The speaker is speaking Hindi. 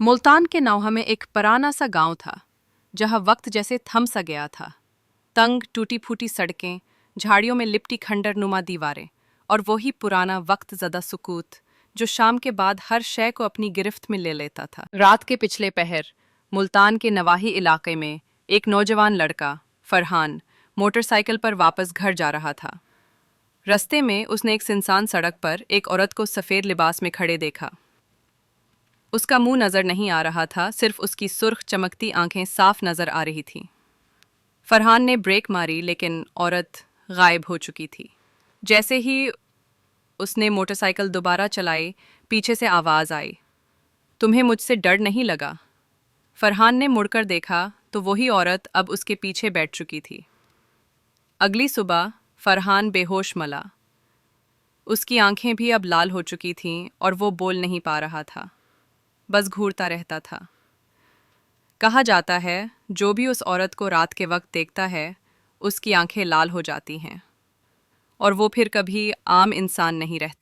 मुल्तान के नौहा में एक पुराना सा गांव था जहां वक्त जैसे थम सा गया था। तंग टूटी फूटी सड़कें, झाड़ियों में लिपटी खंडर नुमा दीवारें और वही पुराना वक्त ज़दा सुकूत जो शाम के बाद हर शय को अपनी गिरफ्त में ले लेता था। रात के पिछले पहर मुल्तान के नवाही इलाके में एक नौजवान लड़का फरहान मोटरसाइकिल पर वापस घर जा रहा था। रस्ते में उसने एक सुनसान सड़क पर एक औरत को सफ़ेद लिबास में खड़े देखा। उसका मुंह नजर नहीं आ रहा था, सिर्फ उसकी सुर्ख चमकती आंखें साफ नजर आ रही थीं। फरहान ने ब्रेक मारी लेकिन औरत गायब हो चुकी थी। जैसे ही उसने मोटरसाइकिल दोबारा चलाई, पीछे से आवाज़ आई, तुम्हें मुझसे डर नहीं लगा? फरहान ने मुड़कर देखा तो वही औरत अब उसके पीछे बैठ चुकी थी। अगली सुबह फरहान बेहोश मला। उसकी आंखें भी अब लाल हो चुकी थीं और वो बोल नहीं पा रहा था, बस घूरता रहता था। कहा जाता है जो भी उस औरत को रात के वक्त देखता है उसकी आंखें लाल हो जाती हैं और वो फिर कभी आम इंसान नहीं रहता।